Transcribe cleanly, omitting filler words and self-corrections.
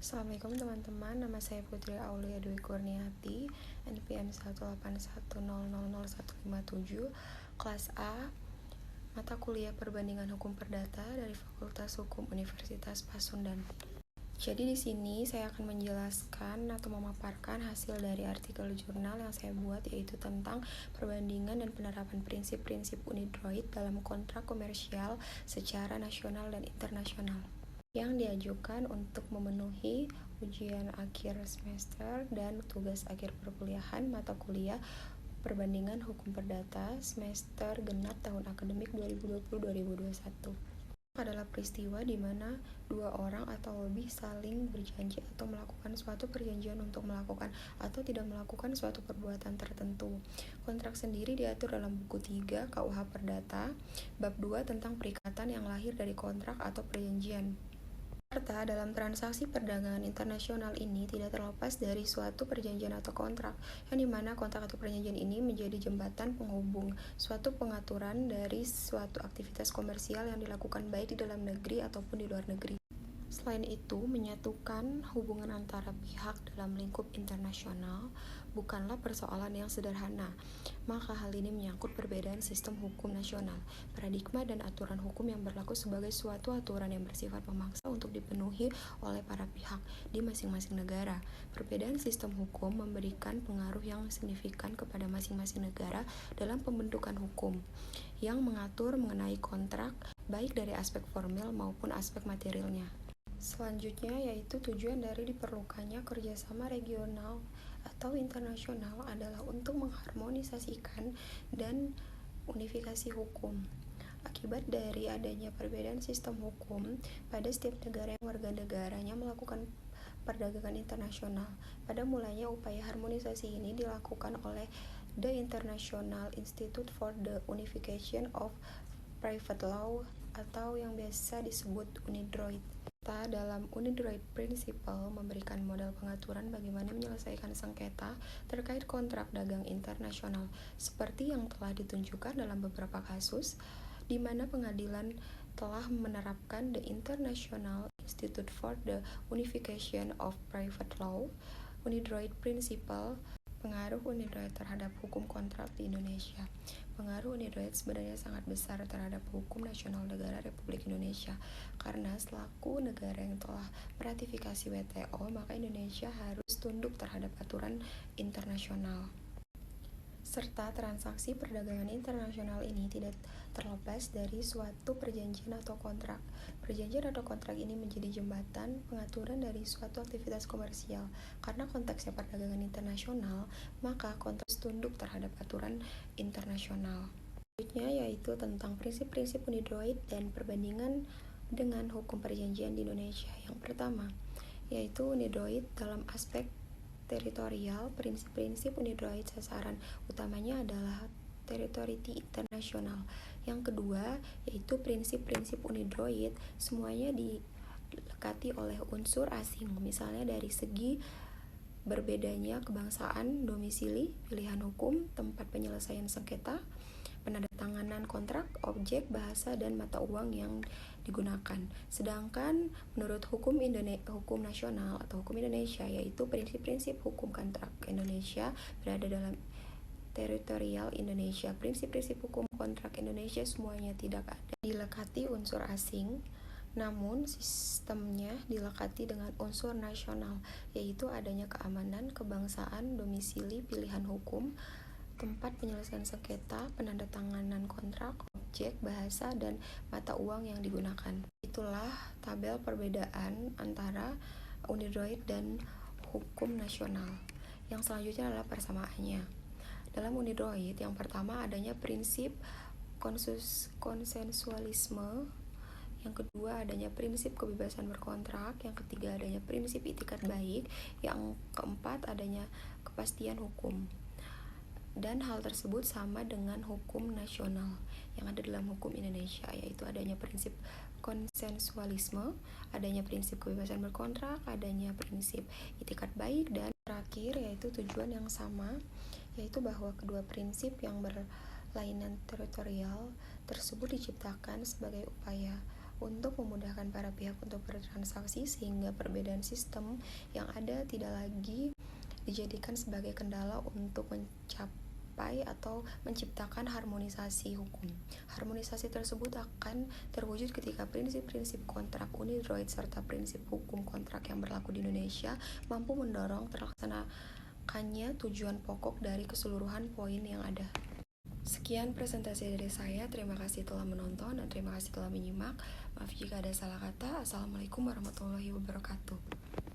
Assalamualaikum teman-teman, nama saya Putri Aulia Dwi Kurniati, NPM 181000157, kelas A, mata kuliah Perbandingan Hukum Perdata dari Fakultas Hukum Universitas Pasundan. Jadi di sini saya akan menjelaskan atau memaparkan hasil dari artikel jurnal yang saya buat, yaitu tentang perbandingan dan penerapan prinsip-prinsip UNIDROIT dalam kontrak komersial secara nasional dan internasional, yang diajukan untuk memenuhi ujian akhir semester dan tugas akhir perkuliahan mata kuliah Perbandingan Hukum Perdata semester genap tahun akademik 2020-2021. Adalah peristiwa di mana dua orang atau lebih saling berjanji atau melakukan suatu perjanjian untuk melakukan atau tidak melakukan suatu perbuatan tertentu. Kontrak sendiri diatur dalam buku 3 KUH Perdata, bab 2 tentang perikatan yang lahir dari kontrak atau perjanjian. Serta dalam transaksi perdagangan internasional ini tidak terlepas dari suatu perjanjian atau kontrak, yang dimana kontrak atau perjanjian ini menjadi jembatan penghubung suatu pengaturan dari suatu aktivitas komersial yang dilakukan baik di dalam negeri ataupun di luar negeri. Selain itu, menyatukan hubungan antara pihak dalam lingkup internasional bukanlah persoalan yang sederhana. Maka hal ini menyangkut perbedaan sistem hukum nasional, paradigma dan aturan hukum yang berlaku sebagai suatu aturan yang bersifat memaksa untuk dipenuhi oleh para pihak di masing-masing negara. Perbedaan sistem hukum memberikan pengaruh yang signifikan kepada masing-masing negara dalam pembentukan hukum yang mengatur mengenai kontrak, baik dari aspek formil maupun aspek materialnya. Selanjutnya yaitu tujuan dari diperlukannya kerjasama regional atau internasional adalah untuk mengharmonisasikan dan unifikasi hukum. Akibat dari adanya perbedaan sistem hukum pada setiap negara yang warga negaranya melakukan perdagangan internasional. Pada mulanya upaya harmonisasi ini dilakukan oleh The International Institute for the Unification of Private Law atau yang biasa disebut UNIDROIT. Dalam UNIDROIT Principle memberikan model pengaturan bagaimana menyelesaikan sengketa terkait kontrak dagang internasional, seperti yang telah ditunjukkan dalam beberapa kasus, di mana pengadilan telah menerapkan The International Institute for the Unification of Private Law, UNIDROIT Principle. Pengaruh UNIDROIT terhadap hukum kontrak di Indonesia. Pengaruh UNIDROIT sebenarnya sangat besar terhadap hukum nasional negara Republik Indonesia, karena selaku negara yang telah meratifikasi WTO, maka Indonesia harus tunduk terhadap aturan internasional. Serta transaksi perdagangan internasional ini tidak terlepas dari suatu perjanjian atau kontrak. Perjanjian atau kontrak ini menjadi jembatan pengaturan dari suatu aktivitas komersial. Karena konteksnya perdagangan internasional, maka kontrak tunduk terhadap aturan internasional. Selanjutnya yaitu tentang prinsip-prinsip UNIDROIT dan perbandingan dengan hukum perjanjian di Indonesia. Yang pertama, yaitu UNIDROIT dalam aspek teritorial. Prinsip-prinsip UNIDROIT sasaran utamanya adalah teritoriality internasional. Yang kedua, yaitu prinsip-prinsip UNIDROIT semuanya dilekati oleh unsur asing, misalnya dari segi berbedanya kebangsaan, domisili, pilihan hukum, tempat penyelesaian sengketa, penandatanganan kontrak, objek, bahasa, dan mata uang yang digunakan. Sedangkan menurut hukum nasional atau hukum Indonesia, yaitu prinsip-prinsip hukum kontrak Indonesia berada dalam teritorial Indonesia. Prinsip-prinsip hukum kontrak Indonesia semuanya tidak ada dilekati unsur asing, namun sistemnya dilekati dengan unsur nasional, yaitu adanya keamanan, kebangsaan, domisili, pilihan hukum, tempat penyelesaian sengketa, penandatanganan kontrak, objek, bahasa, dan mata uang yang digunakan. Itulah tabel perbedaan antara UNIDROIT dan hukum nasional. Yang selanjutnya adalah persamaannya. Dalam UNIDROIT, yang pertama adanya prinsip konsensualisme, yang kedua adanya prinsip kebebasan berkontrak, yang ketiga adanya prinsip itikat baik, yang keempat adanya kepastian hukum. Dan hal tersebut sama dengan hukum nasional yang ada dalam hukum Indonesia, yaitu adanya prinsip konsensualisme, adanya prinsip kebebasan berkontrak, adanya prinsip itikat baik, dan terakhir yaitu tujuan yang sama, yaitu bahwa kedua prinsip yang berlainan teritorial tersebut diciptakan sebagai upaya untuk memudahkan para pihak untuk bertransaksi sehingga perbedaan sistem yang ada tidak lagi dijadikan sebagai kendala untuk mencapai atau menciptakan harmonisasi hukum. Harmonisasi tersebut akan terwujud ketika prinsip-prinsip kontrak UNIDROIT serta prinsip hukum kontrak yang berlaku di Indonesia mampu mendorong terlaksanakannya tujuan pokok dari keseluruhan poin yang ada. Sekian presentasi dari saya, terima kasih telah menonton dan terima kasih telah menyimak. Maaf jika ada salah kata. Assalamualaikum warahmatullahi wabarakatuh.